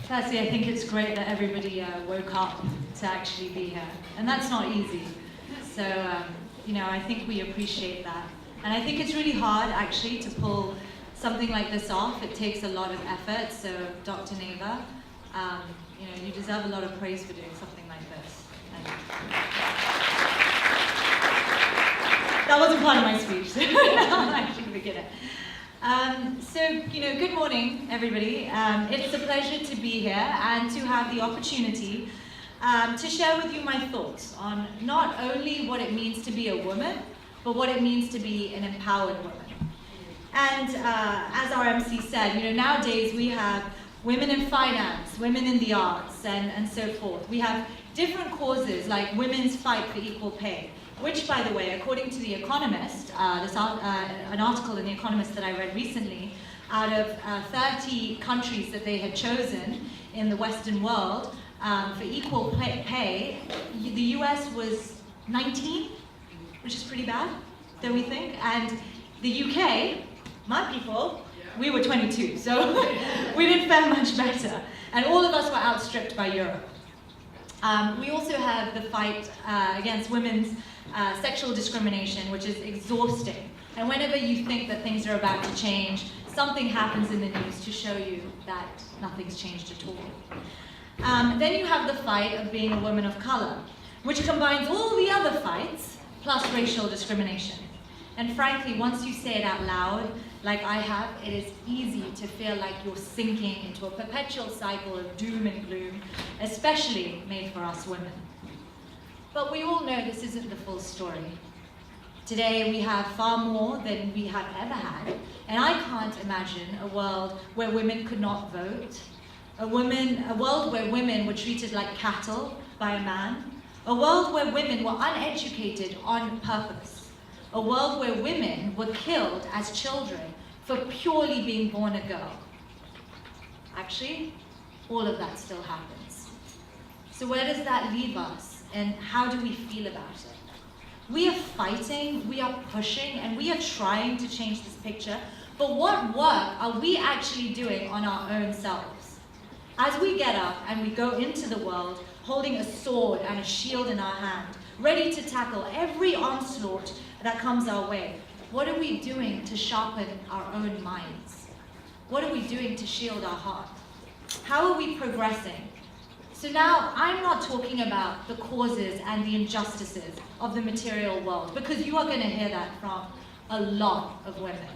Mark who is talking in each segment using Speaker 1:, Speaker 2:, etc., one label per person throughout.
Speaker 1: Firstly, I think it's great that everybody woke up to actually be here, and that's not easy. So, I think we appreciate that. And I think it's really hard, actually, to pull something like this off. It takes a lot of effort. So, Dr. Neva, you deserve a lot of praise for doing something like this. And that wasn't part of my speech, so I'll actually begin it. Good morning, everybody. It's a pleasure to be here and to have the opportunity to share with you my thoughts on not only what it means to be a woman, but what it means to be an empowered woman. And as our MC said, nowadays we have women in finance, women in the arts, and so forth. We have different causes like women's fight for equal pay, which, by the way, according to The Economist, an article in The Economist that I read recently, out of 30 countries that they had chosen in the Western world for equal pay, the US was 19, which is pretty bad, don't we think? And the UK, my people, we were 22, so we didn't fare much better. And all of us were outstripped by Europe. We also have the fight against women's sexual discrimination, which is exhausting. And whenever you think that things are about to change, something happens in the news to show you that nothing's changed at all. Then you have the fight of being a woman of color, which combines all the other fights plus racial discrimination. And frankly, once you say it out loud, like I have, it is easy to feel like you're sinking into a perpetual cycle of doom and gloom, especially made for us women. But we all know this isn't the full story. Today we have far more than we have ever had, and I can't imagine a world where women could not vote, a world where women were treated like cattle by a man, a world where women were uneducated on purpose, a world where women were killed as children for purely being born a girl. Actually, all of that still happens. So where does that leave us, and how do we feel about it? We are fighting, we are pushing, and we are trying to change this picture, but what work are we actually doing on our own selves? As we get up and we go into the world holding a sword and a shield in our hand, ready to tackle every onslaught that comes our way, what are we doing to sharpen our own minds? What are we doing to shield our heart? How are we progressing? So now, I'm not talking about the causes and the injustices of the material world, because you are going to hear that from a lot of women.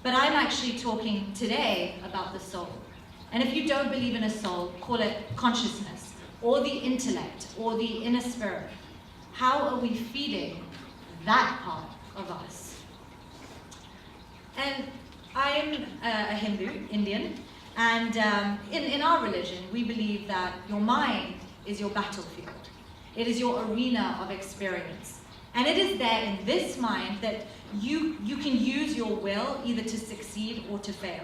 Speaker 1: But I'm actually talking today about the soul. And if you don't believe in a soul, call it consciousness, or the intellect, or the inner spirit. How are we feeding that part of us? And I'm a Hindu, Indian, and in our religion, we believe that your mind is your battlefield. It is your arena of experience. And it is there in this mind that you can use your will either to succeed or to fail.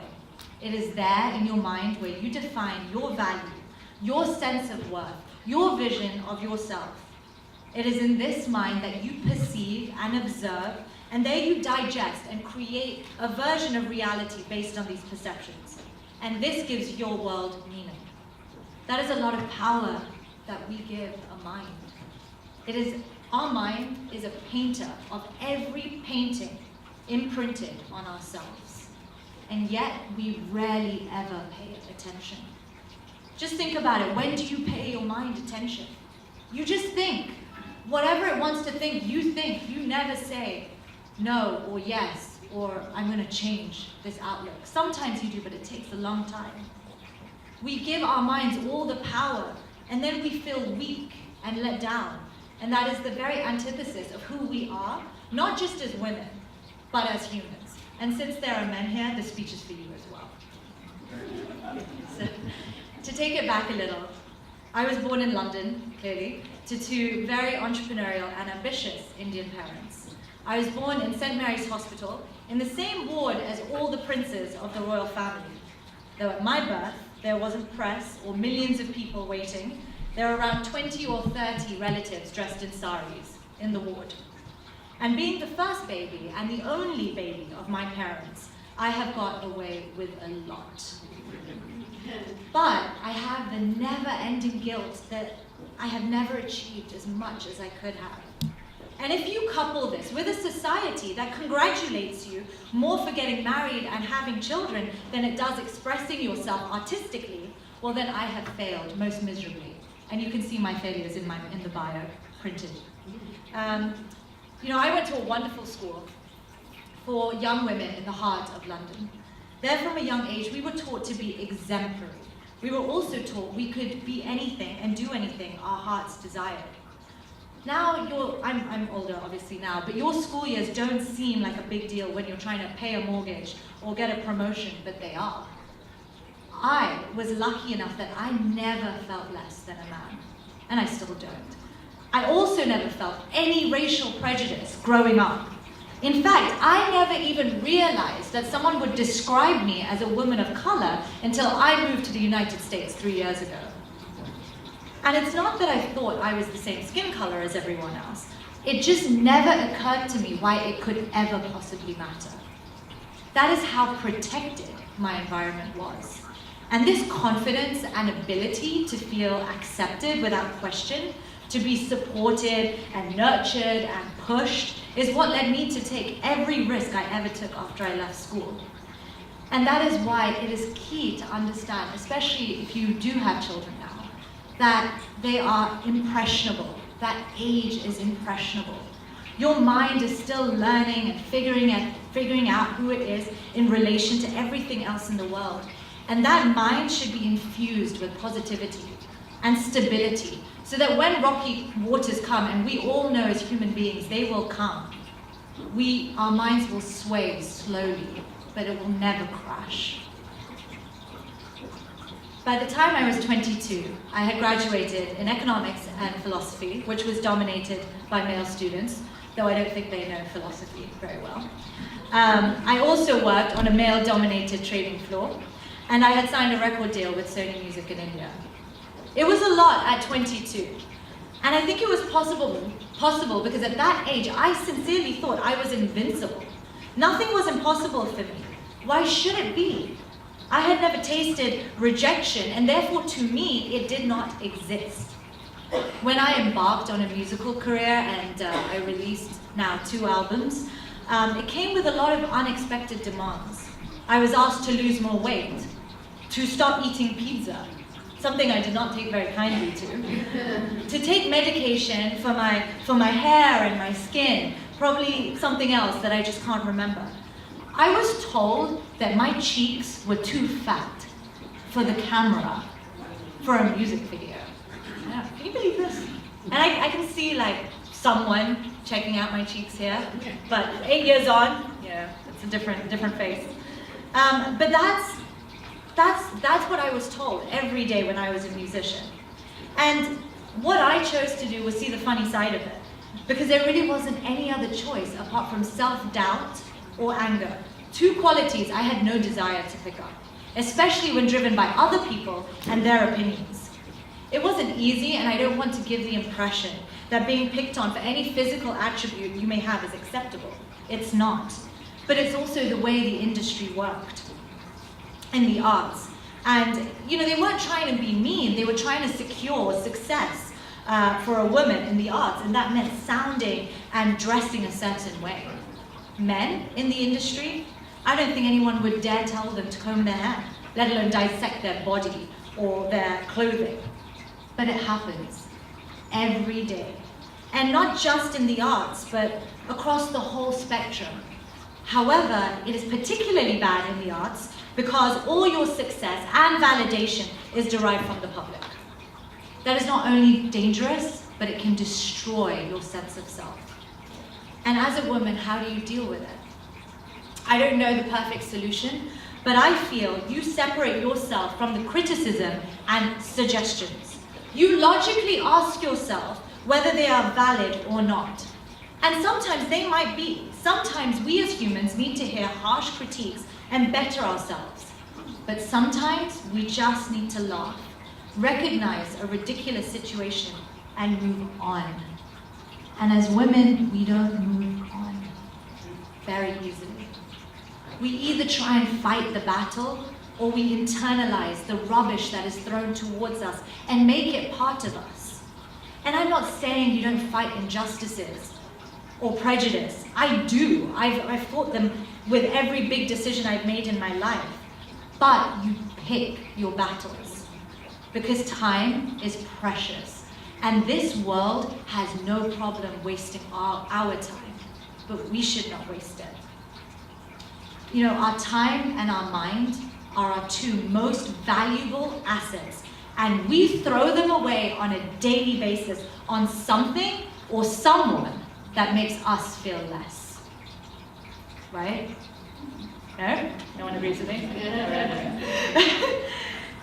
Speaker 1: It is there in your mind where you define your value, your sense of worth, your vision of yourself. It is in this mind that you perceive and observe, and there you digest and create a version of reality based on these perceptions. And this gives your world meaning. That is a lot of power that we give a mind. Our mind is a painter of every painting imprinted on ourselves. And yet we rarely ever pay it attention. Just think about it. When do you pay your mind attention? You just think. Whatever it wants to think, you think. You never say no or yes, or I'm going to change this outlook. Sometimes you do, but it takes a long time. We give our minds all the power, and then we feel weak and let down. And that is the very antithesis of who we are, not just as women, but as humans. And since there are men here, the speech is for you as well. So, to take it back a little, I was born in London, clearly, to two very entrepreneurial and ambitious Indian parents. I was born in St. Mary's Hospital, in the same ward as all the princes of the royal family. Though at my birth, there wasn't press or millions of people waiting, there were around 20 or 30 relatives dressed in saris in the ward. And being the first baby and the only baby of my parents, I have got away with a lot. But I have the never-ending guilt that I have never achieved as much as I could have. And if you couple this with a society that congratulates you more for getting married and having children than it does expressing yourself artistically, well then I have failed most miserably. And you can see my failures in the bio printed. I went to a wonderful school for young women in the heart of London. There from a young age, we were taught to be exemplary. We were also taught we could be anything and do anything our hearts desired. Now, I'm older obviously now, but your school years don't seem like a big deal when you're trying to pay a mortgage or get a promotion, but they are. I was lucky enough that I never felt less than a man, and I still don't. I also never felt any racial prejudice growing up. In fact, I never even realized that someone would describe me as a woman of color until I moved to the United States 3 years ago. And it's not that I thought I was the same skin color as everyone else. It just never occurred to me why it could ever possibly matter. That is how protected my environment was. And this confidence and ability to feel accepted without question, to be supported and nurtured and pushed, is what led me to take every risk I ever took after I left school. And that is why it is key to understand, especially if you do have children now, that they are impressionable, that age is impressionable. Your mind is still learning and figuring out who it is in relation to everything else in the world. And that mind should be infused with positivity and stability, so that when rocky waters come, and we all know as human beings, they will come, our minds will sway slowly, but it will never crash. By the time I was 22, I had graduated in economics and philosophy, which was dominated by male students, though I don't think they know philosophy very well. I also worked on a male-dominated trading floor, and I had signed a record deal with Sony Music in India. It was a lot at 22, and I think it was possible because at that age, I sincerely thought I was invincible. Nothing was impossible for me. Why should it be? I had never tasted rejection, and therefore to me, it did not exist. When I embarked on a musical career, and I released now 2 albums, it came with a lot of unexpected demands. I was asked to lose more weight, to stop eating pizza, something I did not take very kindly to take medication for my hair and my skin, probably something else that I just can't remember. I was told that my cheeks were too fat for the camera for a music video. Can you believe this? And I can see like someone checking out my cheeks here, but 8 years on, yeah, it's a different face. But that's what I was told every day when I was a musician. And what I chose to do was see the funny side of it, because there really wasn't any other choice apart from self-doubt or anger. 2 qualities I had no desire to pick up, especially when driven by other people and their opinions. It wasn't easy, and I don't want to give the impression that being picked on for any physical attribute you may have is acceptable. It's not. But it's also the way the industry worked in the arts. And they weren't trying to be mean, they were trying to secure success for a woman in the arts, and that meant sounding and dressing a certain way. Men in the industry, I don't think anyone would dare tell them to comb their hair, let alone dissect their body or their clothing. But it happens every day. And not just in the arts, but across the whole spectrum. However, it is particularly bad in the arts because all your success and validation is derived from the public. That is not only dangerous, but it can destroy your sense of self. And as a woman, how do you deal with it? I don't know the perfect solution, but I feel you separate yourself from the criticism and suggestions. You logically ask yourself whether they are valid or not. And sometimes they might be. Sometimes we as humans need to hear harsh critiques and better ourselves. But sometimes we just need to laugh, recognize a ridiculous situation, and move on. And as women, we don't move on very easily. We either try and fight the battle, or we internalize the rubbish that is thrown towards us and make it part of us. And I'm not saying you don't fight injustices or prejudice. I do. I've fought them with every big decision I've made in my life. But you pick your battles, because time is precious. And this world has no problem wasting our time, but we should not waste it. You know, our time and our mind are our two most valuable assets, and we throw them away on a daily basis on something or someone that makes us feel less. Right? No? No one agrees with me?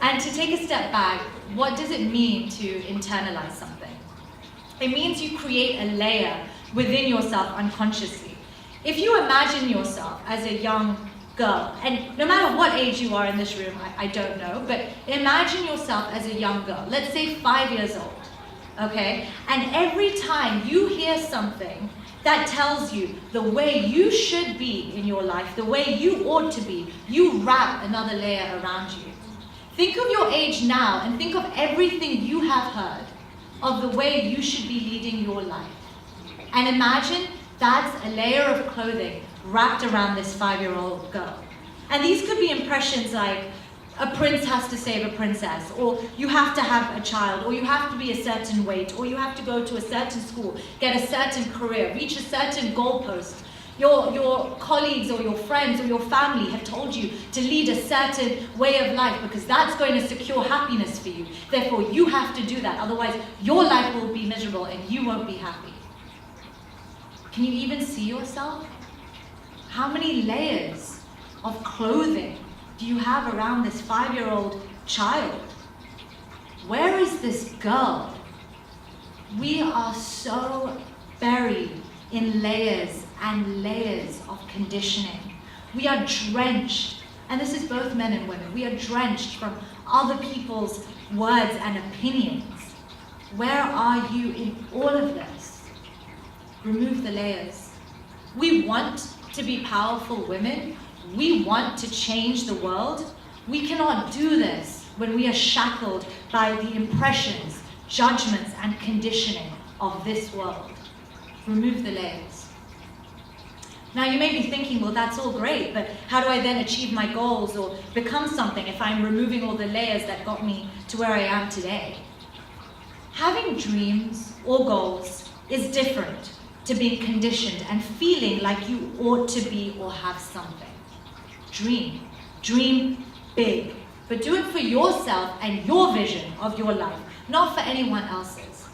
Speaker 1: And to take a step back, what does it mean to internalize something? It means you create a layer within yourself unconsciously. If you imagine yourself as a young girl, and no matter what age you are in this room, I don't know, but imagine yourself as a young girl, let's say 5 years old, okay? And every time you hear something that tells you the way you should be in your life, the way you ought to be, you wrap another layer around you. Think of your age now and think of everything you have heard of the way you should be leading your life. And imagine that's a layer of clothing wrapped around this 5-year-old girl. And these could be impressions like, a prince has to save a princess, or you have to have a child, or you have to be a certain weight, or you have to go to a certain school, get a certain career, reach a certain goalpost. Your colleagues or your friends or your family have told you to lead a certain way of life because that's going to secure happiness for you. Therefore, you have to do that. Otherwise, your life will be miserable and you won't be happy. Can you even see yourself? How many layers of clothing do you have around this 5-year-old child? Where is this girl? We are so buried in layers and layers of conditioning. We are drenched, and this is both men and women, we are drenched from other people's words and opinions. Where are you in all of this? Remove the layers. We want to be powerful women. We want to change the world. We cannot do this when we are shackled by the impressions, judgments, and conditioning of this world. Remove the layers. Now you may be thinking, well, that's all great, but how do I then achieve my goals or become something if I'm removing all the layers that got me to where I am today? Having dreams or goals is different to being conditioned and feeling like you ought to be or have something. Dream big, but do it for yourself and your vision of your life, not for anyone else's.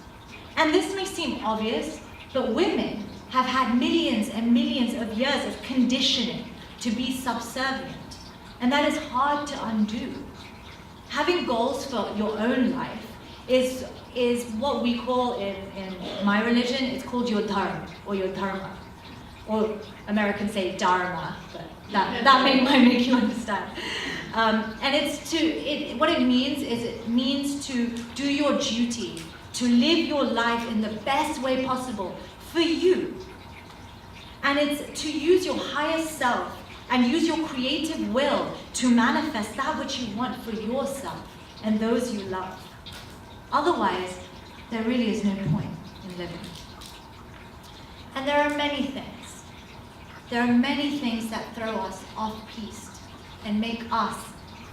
Speaker 1: And this may seem obvious, but women have had millions and millions of years of conditioning to be subservient, and that is hard to undo. Having goals for your own life is what we call in my religion, it's called your dharma or your dharma, or Americans say dharma, but that might make you understand. And what it means to do your duty, to live your life in the best way possible for you. And it's to use your highest self and use your creative will to manifest that which you want for yourself and those you love. Otherwise, there really is no point in living. And there are many things. There are many things that throw us off-piste and make us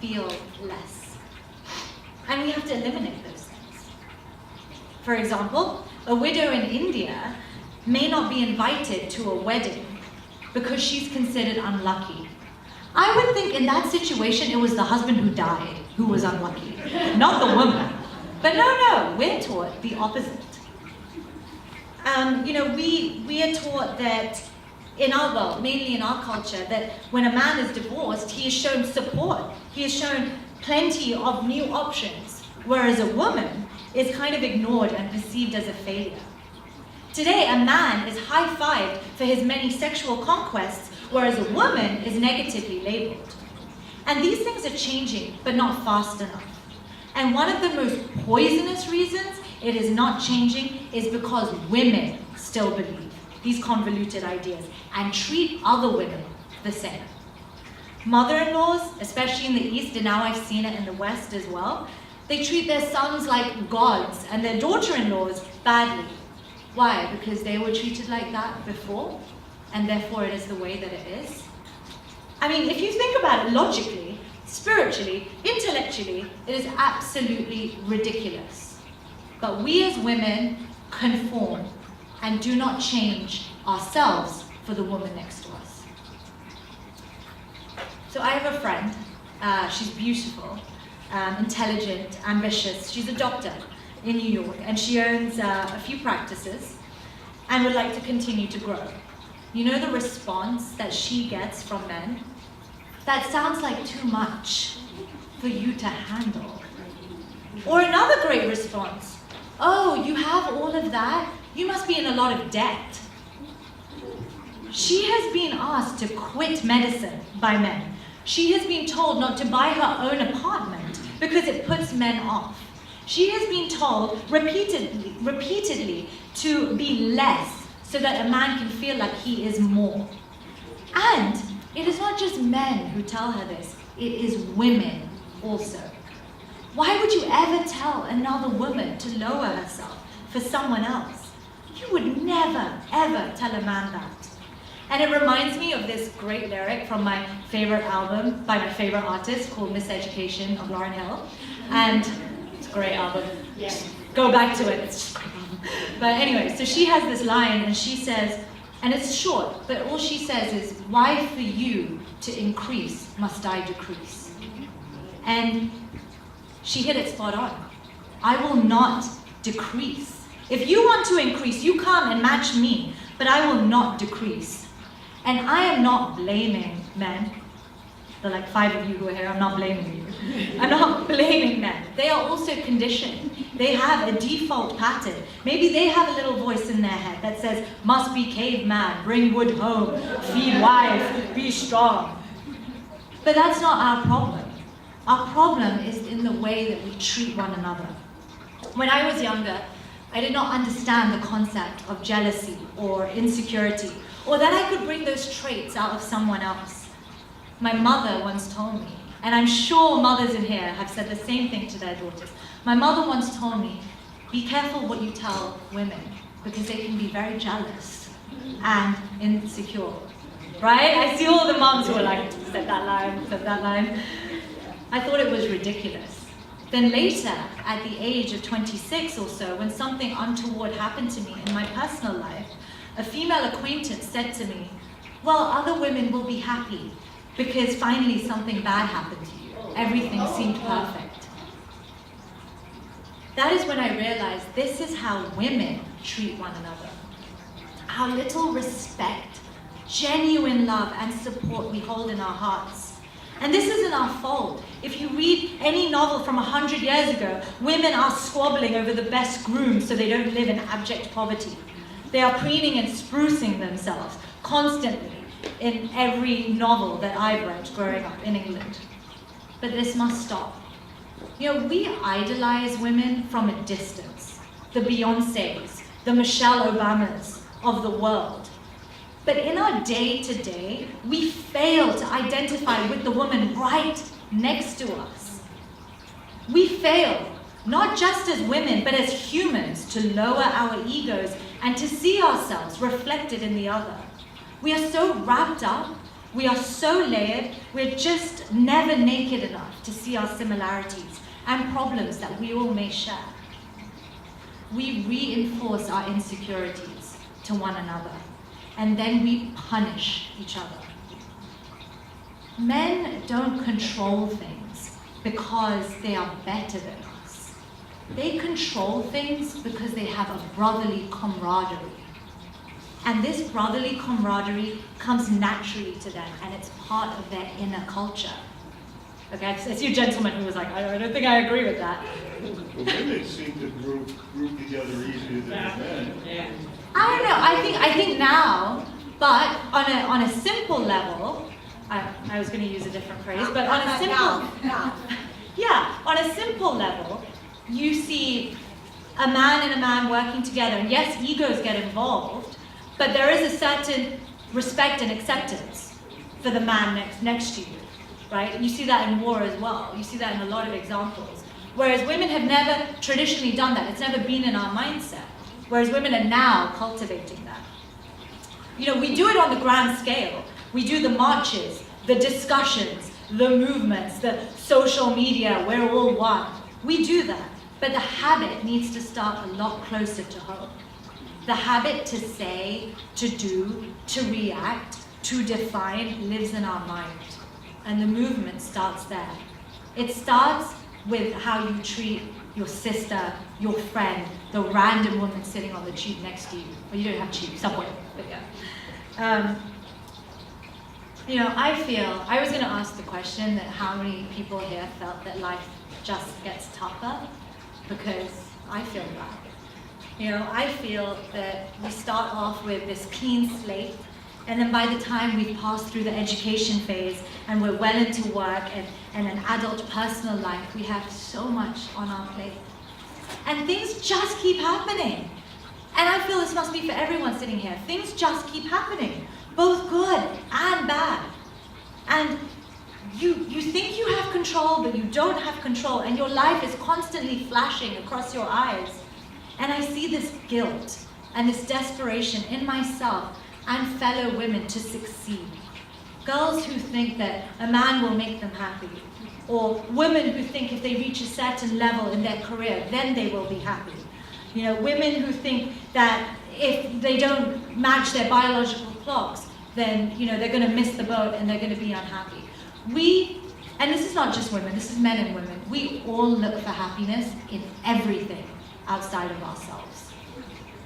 Speaker 1: feel less. And we have to eliminate those things. For example, a widow in India may not be invited to a wedding because she's considered unlucky. I would think in that situation it was the husband who died who was unlucky, not the woman. But no, we're taught the opposite. We are taught that in our world, mainly in our culture, that when a man is divorced, he is shown support. He is shown plenty of new options, whereas a woman is kind of ignored and perceived as a failure. Today, a man is high-fived for his many sexual conquests, whereas a woman is negatively labeled. And these things are changing, but not fast enough. And one of the most poisonous reasons it is not changing is because women still believe these convoluted ideas and treat other women the same. Mother-in-laws, especially in the East, and now I've seen it in the West as well, they treat their sons like gods and their daughter-in-laws badly. Why? Because they were treated like that before, and therefore it is the way that it is. I mean, if you think about it logically, spiritually, intellectually, it is absolutely ridiculous. But we as women conform and do not change ourselves for the woman next to us. So I have a friend, she's beautiful, intelligent, ambitious. She's a doctor in New York, and she owns a few practices and would like to continue to grow. You know the response that she gets from men? That sounds like too much for you to handle. Or another great response, oh, you have all of that? You must be in a lot of debt. She has been asked to quit medicine by men. She has been told not to buy her own apartment because it puts men off. She has been told repeatedly to be less so that a man can feel like he is more. And it is not just men who tell her this, it is women also. Why would you ever tell another woman to lower herself for someone else? You would never, ever tell a man that. And it reminds me of this great lyric from my favorite album by my favorite artist called Miseducation of Lauryn Hill. And it's a great album. Yeah. Go back to it, it's just a great album. But anyway, so she has this line and she says, and it's short, but all she says is, why for you to increase must I decrease? And she hit it spot on. I will not decrease. If you want to increase, you come and match me, but I will not decrease. And I am not blaming men. The like 5 of you who are here, I'm not blaming you. I'm not blaming men. They are also conditioned. They have a default pattern. Maybe they have a little voice in their head that says, must be caveman, bring wood home, feed wife, be strong. But that's not our problem. Our problem is in the way that we treat one another. When I was younger, I did not understand the concept of jealousy or insecurity, or that I could bring those traits out of someone else. My mother once told me, and I'm sure mothers in here have said the same thing to their daughters. My mother once told me, be careful what you tell women, because they can be very jealous and insecure. Right? I see all the moms who are like, said that line. I thought it was ridiculous. Then later, at the age of 26 or so, when something untoward happened to me in my personal life, a female acquaintance said to me, well, other women will be happy because finally something bad happened to you. Everything seemed perfect. That is when I realized this is how women treat one another. How little respect, genuine love, and support we hold in our hearts. And this isn't our fault. If you read any novel from 100 years ago, women are squabbling over the best groom so they don't live in abject poverty. They are preening and sprucing themselves constantly in every novel that I've read growing up in England. But this must stop. You know, we idolize women from a distance. The Beyoncés, the Michelle Obamas of the world. But in our day-to-day, we fail to identify with the woman right next to us. We fail, not just as women, but as humans, to lower our egos and to see ourselves reflected in the other. We are so wrapped up, we are so layered, we're just never naked enough to see our similarities and problems that we all may share. We reinforce our insecurities to one another, and then we punish each other. Men don't control things because they are better than us. They control things because they have a brotherly camaraderie. And this brotherly camaraderie comes naturally to them, and it's part of their inner culture. Okay, I see a gentleman who was like, I don't think I agree with that.
Speaker 2: Well, women seem to group together easier than men.
Speaker 3: Yeah.
Speaker 1: I don't know, I think now, but on a simple level, I was going to use a different phrase, but on a simple level, you see a man and a man working together, and yes, egos get involved, but there is a certain respect and acceptance for the man next to you. right? You see that in war as well. You see that in a lot of examples. Whereas women have never traditionally done that. It's never been in our mindset. Whereas women are now cultivating that. You know, we do it on the grand scale. We do the marches, the discussions, the movements, the social media, we're all one. We do that. But the habit needs to start a lot closer to home. The habit to say, to do, to react, to define lives in our mind. And the movement starts there. It starts with how you treat your sister, your friend, the random woman sitting on the tube next to you. Well, you don't have tube, subway, but yeah. You know, I was going to ask the question that how many people here felt that life just gets tougher, because I feel that. You know, I feel that we start off with this clean slate, and then by the time we've passed through the education phase and we're well into work and an adult personal life, we have so much on our plate. And things just keep happening. And I feel this must be for everyone sitting here. Things just keep happening, both good and bad. And you think you have control, but you don't have control, and your life is constantly flashing across your eyes. And I see this guilt and this desperation in myself and fellow women to succeed. Girls who think that a man will make them happy, or women who think if they reach a certain level in their career, then they will be happy. You know, women who think that if they don't match their biological clocks, then, you know, they're going to miss the boat and they're going to be unhappy. And this is not just women, this is men and women, we all look for happiness in everything outside of ourselves.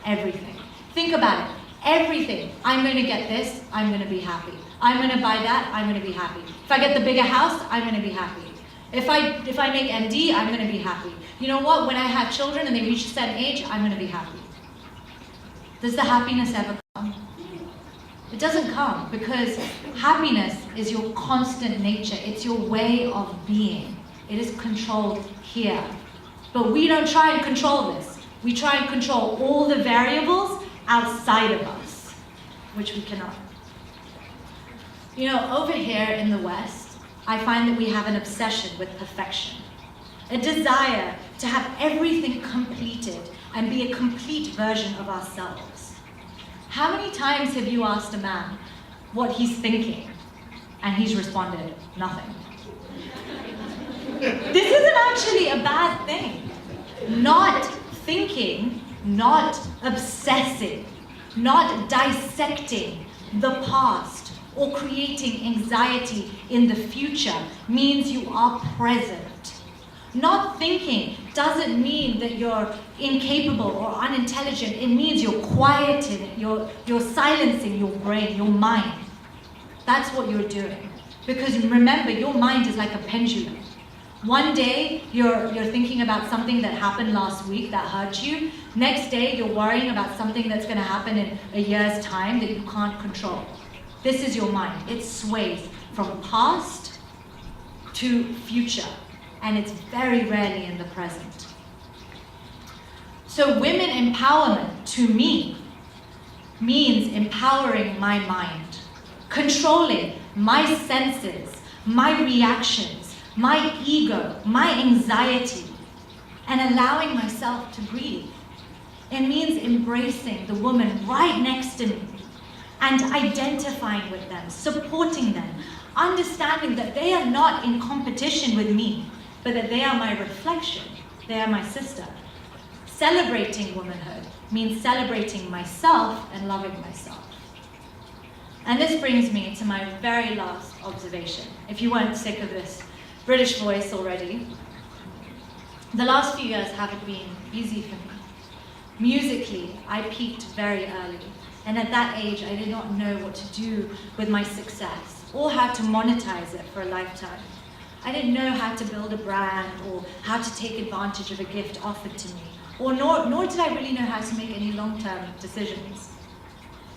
Speaker 1: Everything. Think about it. Everything. I'm going to get this, I'm going to be happy. I'm going to buy that, I'm going to be happy. If I get the bigger house, I'm going to be happy. If I make MD, I'm going to be happy. You know what? When I have children and they reach a certain age, I'm going to be happy. Does the happiness ever come? It doesn't come, because happiness is your constant nature. It's your way of being. It is controlled here. But we don't try and control this. We try and control all the variables outside of us, which we cannot. You know, over here in the West, I find that we have an obsession with perfection, a desire to have everything completed and be a complete version of ourselves. How many times have you asked a man what he's thinking, and he's responded, nothing? This isn't actually a bad thing. Not thinking, not obsessing, not dissecting the past or creating anxiety in the future means you are present. Not thinking doesn't mean that you're incapable or unintelligent. It means you're quieting it, you're silencing your brain, your mind. That's what you're doing. Because remember, your mind is like a pendulum. One day, you're thinking about something that happened last week that hurt you. Next day, you're worrying about something that's going to happen in a year's time that you can't control. This is your mind. It sways from past to future, and it's very rarely in the present. So women empowerment, to me, means empowering my mind, controlling my senses, my reactions, my ego, my anxiety, and allowing myself to breathe. It means embracing the woman right next to me and identifying with them, supporting them, understanding that they are not in competition with me, but that they are my reflection, they are my sister. Celebrating womanhood means celebrating myself and loving myself. And this brings me to my very last observation. If you weren't sick of this British voice already, the last few years haven't been easy for me. Musically, I peaked very early, and at that age, I did not know what to do with my success or how to monetize it for a lifetime. I didn't know how to build a brand or how to take advantage of a gift offered to me, nor did I really know how to make any long-term decisions.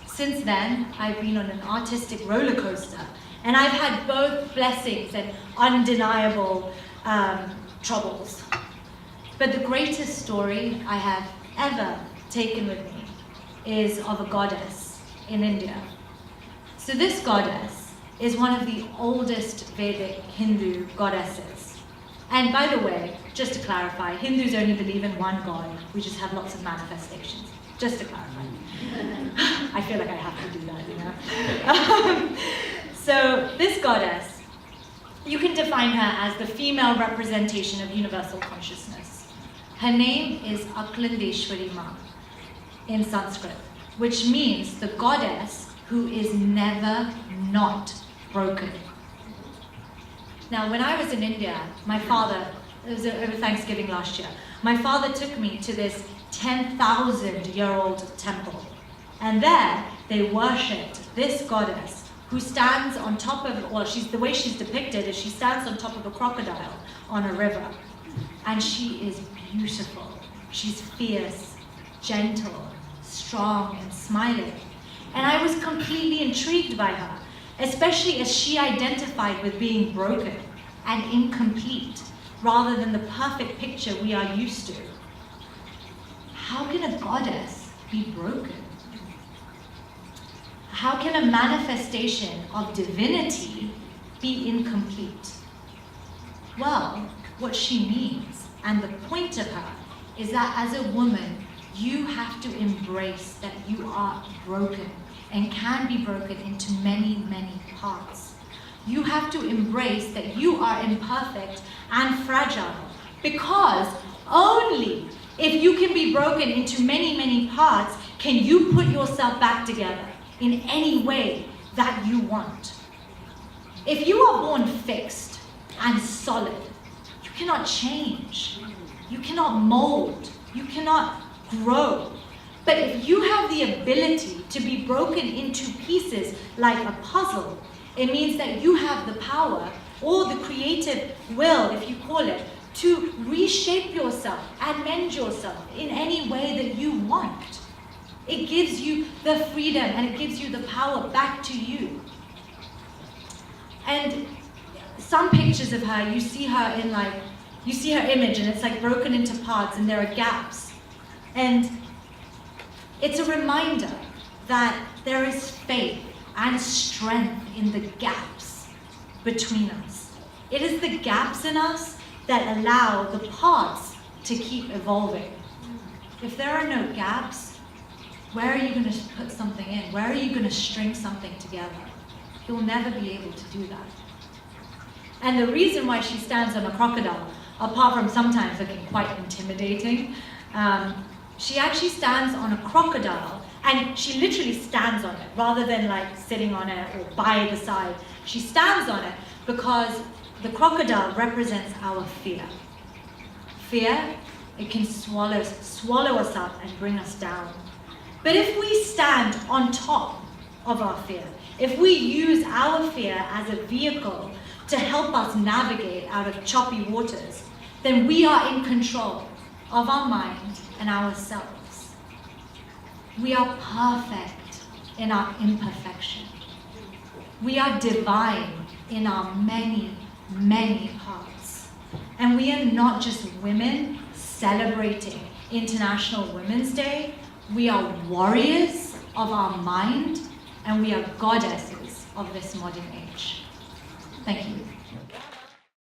Speaker 1: Since then, I've been on an artistic roller coaster, and I've had both blessings and undeniable troubles. But the greatest story I have ever taken with me is of a goddess in India. So this goddess is one of the oldest Vedic Hindu goddesses. And by the way, just to clarify, Hindus only believe in one god. We just have lots of manifestations. Just to clarify. I feel like I have to do that, you know? So this goddess, you can define her as the female representation of universal consciousness. Her name is Aklandeshwari Ma in Sanskrit, which means the goddess who is never not broken. Now, when I was in India, my father, it was over Thanksgiving last year, my father took me to this 10,000-year-old temple. And there, they worshipped this goddess who stands on top of, well, the way she's depicted is she stands on top of a crocodile on a river. And she is beautiful. She's fierce, gentle, strong, and smiling. And I was completely intrigued by her, especially as she identified with being broken and incomplete, rather than the perfect picture we are used to. How can a goddess be broken? How can a manifestation of divinity be incomplete? Well, what she means, and the point of her, is that as a woman, you have to embrace that you are broken and can be broken into many, many parts. You have to embrace that you are imperfect and fragile, because only if you can be broken into many, many parts can you put yourself back together in any way that you want. If you are born fixed and solid, you cannot change, you cannot mold, you cannot grow. But if you have the ability to be broken into pieces like a puzzle, it means that you have the power or the creative will, if you call it, to reshape yourself and mend yourself in any way that you want. It gives you the freedom and it gives you the power back to you. And some pictures of her, you see her in you see her image and it's like broken into parts and there are gaps. And it's a reminder that there is faith and strength in the gaps between us. It is the gaps in us that allow the parts to keep evolving. If there are no gaps, where are you going to put something in? Where are you going to string something together? You'll never be able to do that. And the reason why she stands on a crocodile, apart from sometimes looking quite intimidating, she actually stands on a crocodile, and she literally stands on it rather than sitting on it or by the side. She stands on it because the crocodile represents our fear. Fear, it can swallow us up and bring us down. But if we stand on top of our fear, if we use our fear as a vehicle to help us navigate out of choppy waters, then we are in control of our mind and ourselves. We are perfect in our imperfection. We are divine in our many, many parts. And we are not just women celebrating International Women's Day. We are warriors of our mind, and we are goddesses of this modern age. Thank you.